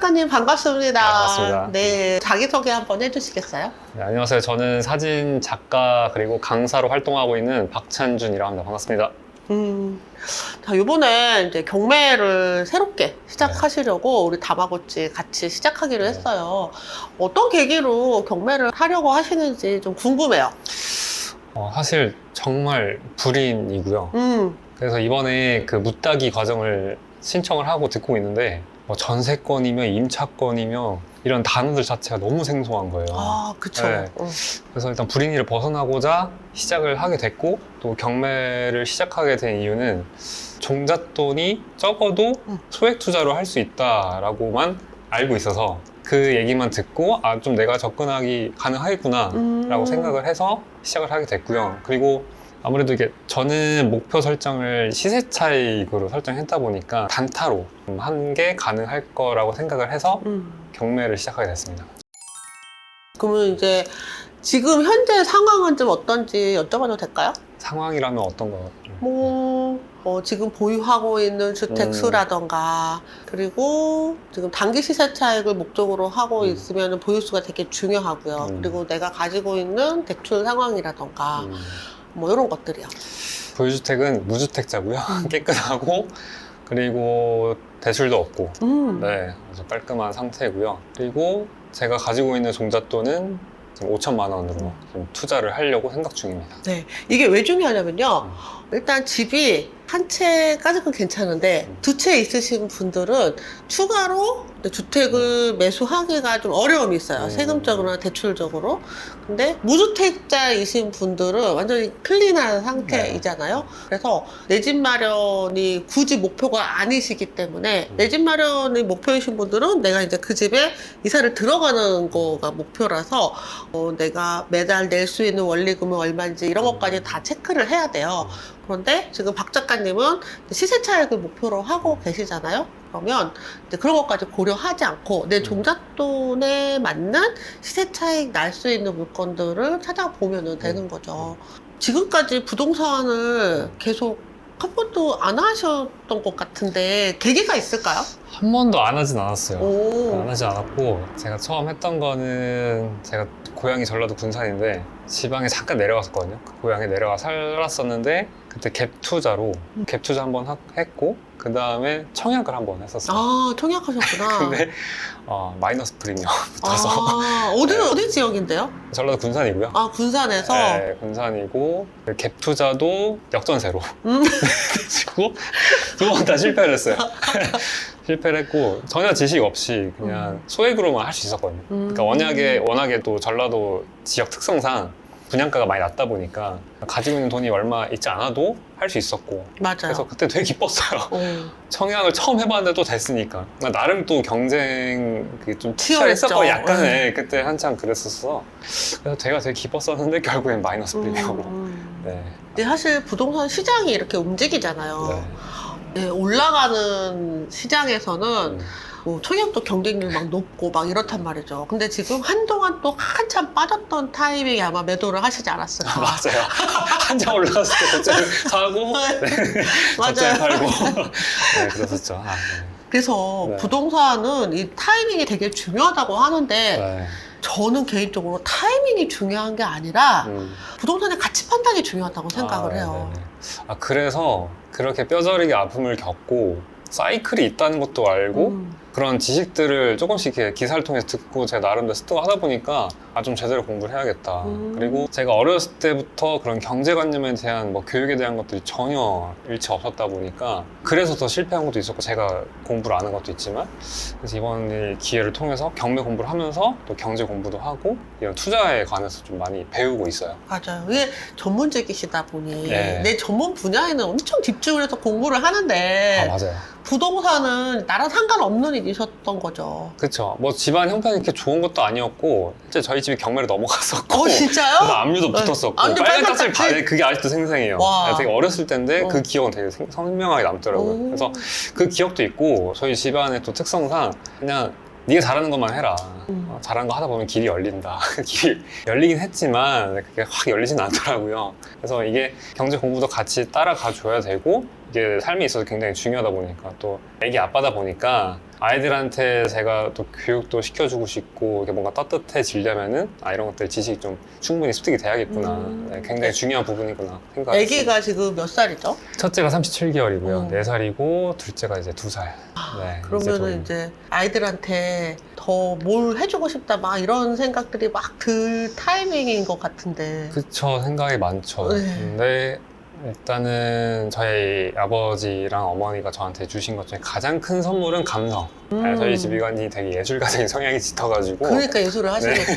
작가님 반갑습니다. 반갑습니다. 네, 자기소개 한번 해주시겠어요? 네, 안녕하세요. 저는 사진 작가 그리고 강사로 활동하고 있는 박찬준이라고 합니다. 반갑습니다. 자, 이번에 이제 경매를 새롭게 시작하시려고 우리 다마고치 같이 시작하기로 했어요. 어떤 계기로 경매를 하려고 하시는지 좀 궁금해요. 사실 정말 불인이고요. 그래서 이번에 그 무따기 과정을 신청을 하고 듣고 있는데 전세권이며 임차권이며 이런 단어들 자체가 너무 생소한 거예요. 아, 그쵸. 네. 그래서 일단 불인이를 벗어나고자 시작을 하게 됐고, 또 경매를 시작하게 된 이유는 종잣돈이 적어도 소액 투자로 할 수 있다라고만 알고 있어서 그 얘기만 듣고 좀 내가 접근하기 가능하겠구나 라고 생각을 해서 시작을 하게 됐고요. 그리고 아무래도 이게 저는 목표 설정을 시세 차익으로 설정했다 보니까 단타로 한 게 가능할 거라고 생각을 해서 경매를 시작하게 됐습니다. 그러면 이제 지금 현재 상황은 좀 어떤지 여쭤봐도 될까요? 상황이라면 어떤 거? 지금 보유하고 있는 주택 수라던가, 그리고 지금 단기 시세 차익을 목적으로 하고 있으면 보유수가 되게 중요하고요. 그리고 내가 가지고 있는 대출 상황이라던가, 이런 것들이요. 보유주택은 무주택자고요. 깨끗하고, 그리고 대출도 없고, 네, 아주 깔끔한 상태고요. 그리고 제가 가지고 있는 종잣돈은 지금 5천만 원으로 좀 투자를 하려고 생각 중입니다. 네, 이게 왜 중요하냐면요. 일단 집이 한 채까지는 괜찮은데 두 채 있으신 분들은 추가로 주택을 매수하기가 좀 어려움이 있어요. 세금적으로나 대출적으로. 근데 무주택자이신 분들은 완전히 클린한 상태이잖아요. 그래서 내 집 마련이 굳이 목표가 아니시기 때문에 내 집 마련이 목표이신 분들은 내가 이제 그 집에 이사를 들어가는 거가 목표라서 내가 매달 낼 수 있는 원리금은 얼마인지 이런 것까지 다 체크를 해야 돼요. 그런데 지금 박 작가님은 시세 차익을 목표로 하고 계시잖아요. 그러면 이제 그런 것까지 고려하지 않고 내 종잣돈에 맞는 시세 차익 날 수 있는 물건들을 찾아보면 되는 거죠. 지금까지 부동산을 계속 한 번도 안 하셨던 것 같은데 계기가 있을까요? 한 번도 안 하진 않았어요. 오. 안 하지 않았고, 제가 처음 했던 거는 제가 고향이 전라도 군산인데 지방에 잠깐 내려갔었거든요. 그 고향에 내려가 살았었는데 그때 갭 투자로 갭 투자 한번 했고, 그 다음에 청약을 한번 했었어요. 아, 청약하셨구나. 근데 마이너스 프리미엄 붙어서 어디 지역인데요? 전라도 군산이고요. 아, 군산에서? 네, 군산이고 갭 투자도 역전세로 그리고 두 번 다 실패를 했어요. 실패를 했고 전혀 지식 없이 그냥 소액으로만 할 수 있었거든요. 그러니까 워낙에 또 전라도 지역 특성상 분양가가 많이 낮다 보니까 가지고 있는 돈이 얼마 있지 않아도 할 수 있었고, 맞아요. 그래서 그때 되게 기뻤어요. 청약을 처음 해봤는데 또 됐으니까 나름 또 경쟁 좀 치열했었고 약간의 그때 한참 그랬었어. 그래서 제가 되게 기뻤었는데 결국엔 마이너스 프리미엄으로. 네. 근데 사실 부동산 시장이 이렇게 움직이잖아요. 네, 올라가는 시장에서는 청약도 경쟁률 막 높고 막 이렇단 말이죠. 근데 지금 한동안 또 한참 빠졌던 타이밍에 아마 매도를 하시지 않았을까. 맞아요. 한참 올라갔을 때 갑자기 사고, 갑자기 팔고. 네, 그랬었죠. 네. 그래서 부동산은 이 타이밍이 되게 중요하다고 하는데 저는 개인적으로 타이밍이 중요한 게 아니라 부동산의 가치 판단이 중요하다고 생각을 해요. 그래서 그렇게 뼈저리게 아픔을 겪고 사이클이 있다는 것도 알고 그런 지식들을 조금씩 이렇게 기사를 통해서 듣고 제가 나름대로 습득하다 보니까 좀 제대로 공부를 해야겠다. 그리고 제가 어렸을 때부터 그런 경제관념에 대한 교육에 대한 것들이 전혀 일치 없었다 보니까 그래서 더 실패한 것도 있었고 제가 공부를 안 한 것도 있지만, 그래서 이번 기회를 통해서 경매 공부를 하면서 또 경제 공부도 하고 이런 투자에 관해서 좀 많이 배우고 있어요. 맞아요. 이게 전문직이시다 보니 네. 내 전문 분야에는 엄청 집중을 해서 공부를 하는데 맞아요. 부동산은 나랑 상관없는 일이셨던 거죠. 그쵸. 집안 형편이 이렇게 좋은 것도 아니었고, 실제 저희 집이 경매를 넘어갔었고. 진짜요? 그래서 압류도 붙었었고. 빨간 딱지를 받은 그게 아직도 생생해요. 와. 되게 어렸을 때인데 그 기억은 되게 선명하게 남더라고요. 그래서 그 기억도 있고, 저희 집안의 또 특성상 그냥 네가 잘하는 것만 해라. 잘하는 거 하다 보면 길이 열린다. 길이 열리긴 했지만 그게 확 열리진 않더라고요. 그래서 이게 경제 공부도 같이 따라가 줘야 되고, 이게 삶에 있어서 굉장히 중요하다 보니까 또 애기 아빠다 보니까 아이들한테 제가 또 교육도 시켜주고 싶고 이게 뭔가 따뜻해지려면은 이런 것들 지식이 좀 충분히 습득이 돼야겠구나. 네, 굉장히 중요한 부분이구나 생각했어요. 아기가 지금 몇 살이죠? 첫째가 37개월이고요. 4살이고 둘째가 이제 2살. 네, 그러면은 이제 아이들한테 더 뭘 해주고 싶다 막 이런 생각들이 막 들 타이밍인 것 같은데. 그쵸, 생각이 많죠. 네. 근데 일단은 저희 아버지랑 어머니가 저한테 주신 것 중에 가장 큰 선물은 감성. 저희 집이관이 되게 예술가적인 성향이 짙어가지고 그러니까 예술을 하시는 거죠.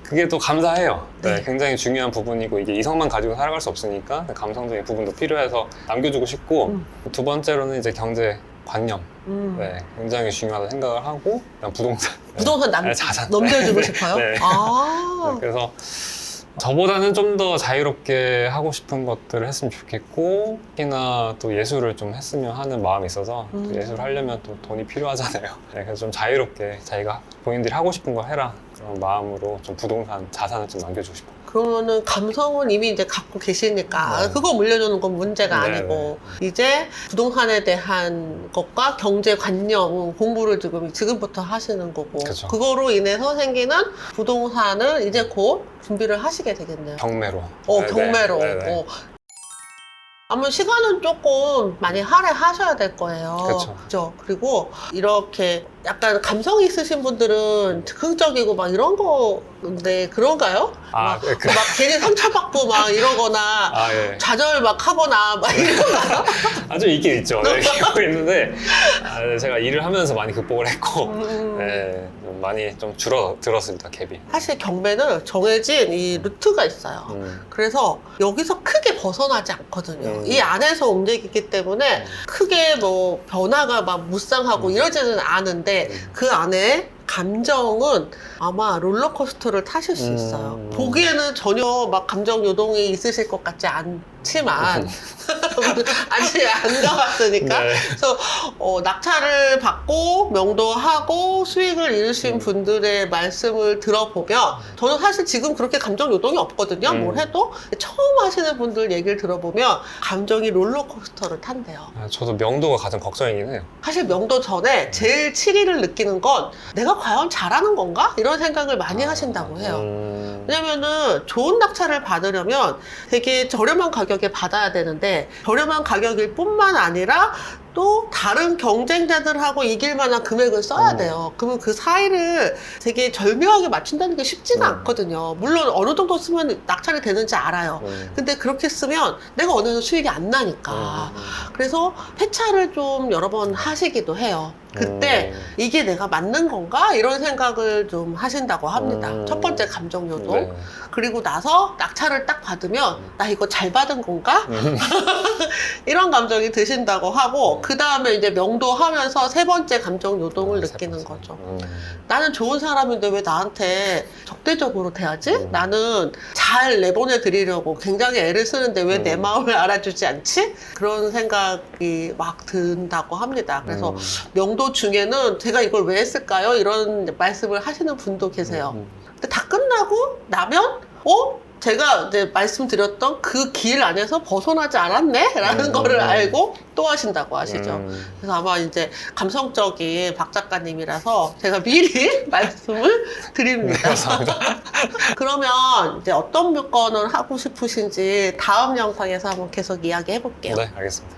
그게 또 감사해요. 네, 네. 굉장히 중요한 부분이고 이게 이성만 가지고 살아갈 수 없으니까 감성적인 부분도 필요해서 남겨주고 싶고 두 번째로는 이제 경제 관념. 네, 굉장히 중요하다 생각을 하고 그냥 부동산. 부동산 자산. 넘겨주고 싶어요? 네. 아. 네, 그래서 저보다는 좀 더 자유롭게 하고 싶은 것들을 했으면 좋겠고 특히나 또 예술을 좀 했으면 하는 마음이 있어서 또 예술을 하려면 또 돈이 필요하잖아요. 네, 그래서 좀 자유롭게 자기가 본인들이 하고 싶은 거 해라 그런 마음으로 좀 부동산 자산을 좀 남겨주고 싶어요. 그러면은 감성은 이미 이제 갖고 계시니까 네. 그거 물려주는 건 문제가 네, 아니고 이제 부동산에 대한 것과 경제 관념 공부를 지금부터 하시는 거고 그쵸. 그거로 인해서 생기는 부동산을 이제 곧 준비를 하시게 되겠네요. 경매로. 경매로. 네, 네. 아마 시간은 조금 많이 할애하셔야 될 거예요. 그쵸. 그죠? 그리고 이렇게 약간 감성이 있으신 분들은 즉흥적이고 막 이런 건데 그런가요? 막 괜히 상처받고 막 이러거나 예. 좌절 막 하거나 막 이런가요? 아주 있긴 있죠. 네, 있고 있는데 제가 일을 하면서 많이 극복을 했고 네, 좀 많이 좀 줄어들었습니다, 갭이. 사실 경매는 정해진 이 루트가 있어요. 그래서 여기서 크게 벗어나지 않거든요. 이 안에서 움직이기 때문에 크게 뭐 변화가 막 무쌍하고 이러지는 않은데 그 안에 감정은 아마 롤러코스터를 타실 수 있어요. 보기에는 전혀 막 감정 요동이 있으실 것 같지 않지만 아직 안 가봤으니까. 네. 그래서 낙찰을 받고 명도하고 수익을 이루신 분들의 말씀을 들어보면 저는 사실 지금 그렇게 감정 요동이 없거든요. 뭘 해도 처음 하시는 분들 얘기를 들어보면 감정이 롤러코스터를 탄대요. 저도 명도가 가장 걱정이긴 해요. 사실 명도 전에 제일 치리를 느끼는 건 내가 과연 잘하는 건가? 이런 생각을 많이 하신다고 해요. 왜냐면은 좋은 낙찰을 받으려면 되게 저렴한 가격에 받아야 되는데 저렴한 가격일 뿐만 아니라 또 다른 경쟁자들하고 이길 만한 금액을 써야 돼요. 그러면 그 사이를 되게 절묘하게 맞춘다는 게 쉽지는 않거든요. 물론 어느 정도 쓰면 낙찰이 되는지 알아요. 근데 그렇게 쓰면 내가 원하는 수익이 안 나니까. 그래서 회차를 좀 여러 번 하시기도 해요. 그때 이게 내가 맞는 건가? 이런 생각을 좀 하신다고 합니다. 첫 번째 감정 요동. 네. 그리고 나서 낙찰을 딱 받으면 나 이거 잘 받은 건가? 이런 감정이 드신다고 하고 그 다음에 이제 명도하면서 세 번째 감정 요동을 느끼는 거죠. 나는 좋은 사람인데 왜 나한테 적대적으로 대하지? 나는 잘 내보내 드리려고 굉장히 애를 쓰는데 왜 내 마음을 알아주지 않지? 그런 생각이 막 든다고 합니다. 그래서 명도 중에는 제가 이걸 왜 했을까요? 이런 말씀을 하시는 분도 계세요. 근데 다 끝나고 나면 제가 이제 말씀드렸던 그 길 안에서 벗어나지 않았네? 라는 거를 알고 또 하신다고 하시죠. 그래서 아마 이제 감성적인 박 작가님이라서 제가 미리 말씀을 드립니다. 감사합니다. 그러면 이제 어떤 물건을 하고 싶으신지 다음 영상에서 한번 계속 이야기 해볼게요. 네, 알겠습니다.